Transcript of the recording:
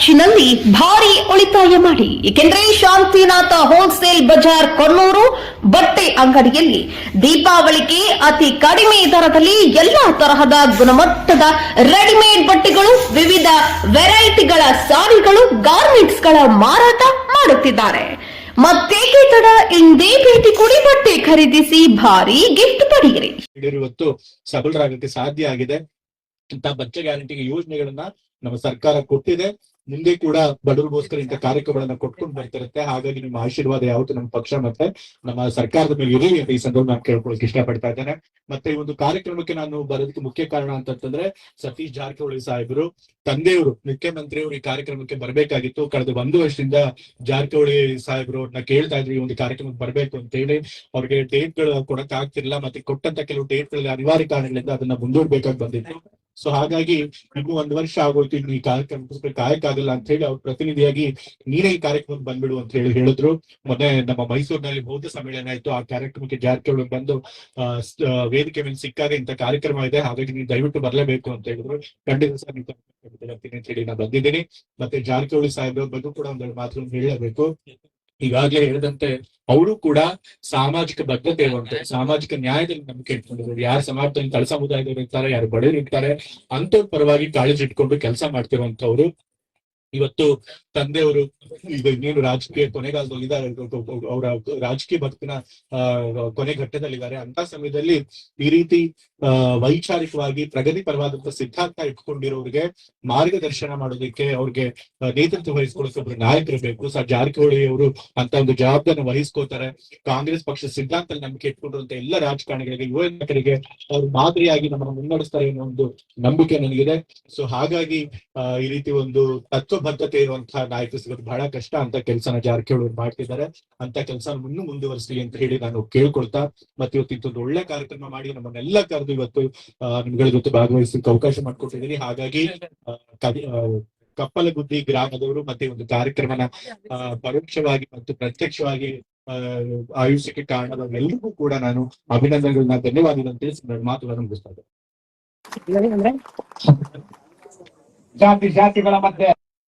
ಖರ್ಚಿನಲ್ಲಿ ಭಾರಿ ಉಳಿತಾಯ ಮಾಡಿ. ಏಕೆಂದರೆ ಶಾಂತಿನಾಥ ಹೋಲ್ಸೇಲ್ ಬಜಾರ್ ಕೊಣ್ಣೂರು ಬಟ್ಟೆ ಅಂಗಡಿಯಲ್ಲಿ ದೀಪಾವಳಿಗೆ ಅತಿ ಕಡಿಮೆ ದರದಲ್ಲಿ ಎಲ್ಲಾ ತರಹದ ಗುಣಮಟ್ಟದ ರೆಡಿಮೇಡ್ ಬಟ್ಟೆಗಳು, ವಿವಿಧ ವೆರೈಟಿಗಳ ಸಾರಿಗಳು, ಗಾರ್ಮೆಂಟ್ಸ್ ಗಳ ಮಾರಾಟ ಮಾಡುತ್ತಿದ್ದಾರೆ. ಮತ್ತೇಕೆ ತಡ, ಇಂದೇ ಭೇಟಿ ಕೊಡಿ, ಬಟ್ಟೆ ಖರೀದಿಸಿ, ಭಾರಿ ಗಿಫ್ಟ್ ಪಡೆಯಿರಿ. ಇವತ್ತು ಸಬಲರಾಗಕ್ಕೆ ಸಾಧ್ಯ ಆಗಿದೆ. ಇಂತಹ ಬಚ್ಚ ಗ್ಯಾರಂಟಿಗೆ ಯೋಜನೆಗಳನ್ನ ನಮ್ಮ ಸರ್ಕಾರ ಕೊಟ್ಟಿದೆ. ಮುಂದೆ ಕೂಡ ಬಡವರಿಗೋಸ್ಕರ ಇಂಥ ಕಾರ್ಯಕ್ರಮಗಳನ್ನ ಕೊಟ್ಕೊಂಡು ಬರ್ತಿರುತ್ತೆ. ಹಾಗಾಗಿ ನಿಮ್ಮ ಆಶೀರ್ವಾದ ಯಾವತ್ತು ನಮ್ಮ ಪಕ್ಷ ಮತ್ತೆ ನಮ್ಮ ಸರ್ಕಾರದ ಮೇಲೆ ಇರಲಿ ಅಂತ ಈ ಸಂದರ್ಭ ನಾನು ಕೇಳ್ಕೊಳಕ್ಕೆ ಇಷ್ಟಪಡ್ತಾ ಇದ್ದೇನೆ. ಮತ್ತೆ ಈ ಒಂದು ಕಾರ್ಯಕ್ರಮಕ್ಕೆ ನಾನು ಬರೋದಕ್ಕೆ ಮುಖ್ಯ ಕಾರಣ ಅಂತಂದ್ರೆ ಸತೀಶ್ ಜಾರಕಿಹೊಳಿ ಸಾಹೇಬರು, ತಂದೆಯವರು ಮುಖ್ಯಮಂತ್ರಿಯವರು ಈ ಕಾರ್ಯಕ್ರಮಕ್ಕೆ ಬರ್ಬೇಕಾಗಿತ್ತು. ಕಳೆದ 1 ವರ್ಷದಿಂದ ಜಾರಕಿಹೊಳಿ ಸಾಹೇಬರು ಅವ್ರನ್ನ ಕೇಳ್ತಾ ಇದ್ರು ಈ ಒಂದು ಕಾರ್ಯಕ್ರಮಕ್ಕೆ ಬರ್ಬೇಕು ಅಂತ ಹೇಳಿ. ಅವ್ರಿಗೆ ಡೇಟ್ ಗಳು ಕೊಡಕ್ ಆಗ್ತಿರ್ಲಿಲ್ಲ. ಮತ್ತೆ ಕೊಟ್ಟಂತ ಕೆಲವು ಡೇಟ್ ಗಳಲ್ಲಿ ಅನಿವಾರ್ಯ ಕಾರಣಗಳಿಂದ ಅದನ್ನ ಮುಂದೂಡ್ಬೇಕಾಗಿ ಬಂದಿತ್ತು. ಸೊ ಹಾಗಾಗಿ ಇನ್ನು 1 ವರ್ಷ ಆಗೋಯ್ತು, ಇನ್ನು ಈ ಕಾರ್ಯಕ್ರಮಕ್ಕೋಸ್ಕರ ಕಾಯಕ್ಕಾಗಲ್ಲ ಅಂತ ಹೇಳಿ ಅವ್ರ ಪ್ರತಿನಿಧಿಯಾಗಿ ನೀನೇ ಈ ಕಾರ್ಯಕ್ರಮಕ್ಕೆ ಬಂದ್ಬಿಡು ಅಂತ ಹೇಳಿದ್ರು. ಮೊನ್ನೆ ನಮ್ಮ ಮೈಸೂರಿನಲ್ಲಿ ಬೌದ್ಧ ಸಮ್ಮೇಳನ ಆಯ್ತು. ಆ ಕಾರ್ಯಕ್ರಮಕ್ಕೆ ಜಾರಕಿಹೊಳಿ ಬಂದು ವೇದಿಕೆ ಮೇಲೆ ಸಿಕ್ಕಾಗ ಇಂಥ ಕಾರ್ಯಕ್ರಮ ಇದೆ, ಹಾಗಾಗಿ ನೀವು ದಯವಿಟ್ಟು ಬರ್ಲೇಬೇಕು ಅಂತ ಹೇಳಿದ್ರು. ಖಂಡಿತ ಸರ್ ನೀವು ಬರ್ತೀನಿ ಅಂತ ಹೇಳಿ ನಾನು ಬಂದಿದ್ದೀನಿ. ಮತ್ತೆ ಜಾರಕಿಹೊಳಿ ಸಾಹೇಬ್ರ ಬಗ್ಗೆ ಕೂಡ ಒಂದೆರಡು ಮಾತುಗಳನ್ನು ಹೇಳಬೇಕು. ಈಗಾಗಲೇ ಹೇಳಿದಂತೆ ಅವರು ಕೂಡ ಸಾಮಾಜಿಕ ಬದ್ಧತೆ ಇರುವಂತೆ, ಸಾಮಾಜಿಕ ನ್ಯಾಯದಲ್ಲಿ ನಂಬಿಕೆ ಇಟ್ಕೊಂಡಿರೋರು. ಯಾರು ಸಮಾಜದಲ್ಲಿ ತಳ ಸಮುದಾಯದವರು ಇರ್ತಾರೆ, ಯಾರು ಬಡವರು ಇರ್ತಾರೆ, ಅಂತವ್ರ ಪರವಾಗಿ ಕಾಳಜಿ ಇಟ್ಕೊಂಡು ಕೆಲಸ ಮಾಡ್ತಿರುವಂತವ್ರು. ಇವತ್ತು ತಂದೆಯವರು ಈಗ ಇನ್ನೇನು ರಾಜಕೀಯ ಕೊನೆಗಾಲದಲ್ಲಿದ್ದಾರೆ, ಅವರ ರಾಜಕೀಯ ಬದುಕಿನ ಕೊನೆ ಘಟ್ಟದಲ್ಲಿದ್ದಾರೆ. ಅಂತ ಸಮಯದಲ್ಲಿ ಈ ರೀತಿ ವೈಚಾರಿಕವಾಗಿ ಪ್ರಗತಿ ಪರವಾದಂತ ಸಿದ್ಧಾಂತ ಇಟ್ಕೊಂಡಿರೋರಿಗೆ ಮಾರ್ಗದರ್ಶನ ಮಾಡೋದಕ್ಕೆ, ಅವ್ರಿಗೆ ನೇತೃತ್ವ ವಹಿಸ್ಕೊಳ್ಳೋಕೆ ಒಬ್ರು ನಾಯಕರು ಬೇಕು. ಸರ್ ಜಾರಕಿಹೊಳಿ ಅವರು ಅಂತ ಒಂದು ಜವಾಬ್ದಾರಿ ವಹಿಸ್ಕೋತಾರೆ. ಕಾಂಗ್ರೆಸ್ ಪಕ್ಷ ಸಿದ್ಧಾಂತ ನಂಬಿಕೆ ಇಟ್ಕೊಂಡಿರುವಂತ ಎಲ್ಲ ರಾಜಕಾರಣಿಗಳಿಗೆ, ಯುವ ನಾಯಕರಿಗೆ ಅವ್ರು ಮಾದರಿಯಾಗಿ ನಮ್ಮನ್ನು ಮುನ್ನಡೆಸ್ತಾರೆ ಅನ್ನೋ ಒಂದು ನಂಬಿಕೆ ನನಗಿದೆ. ಸೊ ಹಾಗಾಗಿ ಈ ರೀತಿ ಒಂದು ತತ್ವಬದ್ಧತೆ ಇರುವಂತಹ ನಾಯಕರು ಸಿಗೋದು ಬಹಳ ಕಷ್ಟ. ಅಂತ ಕೆಲಸನ ಜಾರಕಿಹೊಳಿ ಮಾಡ್ತಿದ್ದಾರೆ. ಅಂತ ಕೆಲಸ ಇನ್ನೂ ಮುಂದುವರಿಸಲಿ ಅಂತ ಹೇಳಿ ನಾನು ಕೇಳ್ಕೊಳ್ತಾ, ಮತ್ತೆ ಇವತ್ತು ಇಂಥದ್ದು ಒಳ್ಳೆ ಕಾರ್ಯಕ್ರಮ ಮಾಡಿ ನಮ್ಮನ್ನೆಲ್ಲ ಕರೆದು ಇವತ್ತು ನಿಮ್ಗಳ ಜೊತೆ ಭಾಗವಹಿಸಲಿಕ್ಕೆ ಅವಕಾಶ ಮಾಡ್ಕೊಟ್ಟಿದ್ದೀನಿ. ಹಾಗಾಗಿ ಕಪ್ಪಲಗುದ್ದಿ ಗ್ರಾಮದವರು ಮತ್ತೆ ಒಂದು ಕಾರ್ಯಕ್ರಮನ ಪರೋಕ್ಷವಾಗಿ ಮತ್ತು ಪ್ರತ್ಯಕ್ಷವಾಗಿ ಆಯೋಜಿಸಕ್ಕೆ ಕಾರಣದವರೆಲ್ಲರಿಗೂ ಕೂಡ ನಾನು ಅಭಿನಂದನೆಗಳನ್ನ, ಧನ್ಯವಾದಗಳನ್ನು ತಿಳಿಸಿ ಮಾತುಗಳನ್ನು ಮುಗಿಸ್ತಾ ಇದ್ದೇನೆ. ಜಾತಿಗಳ ಮಧ್ಯೆ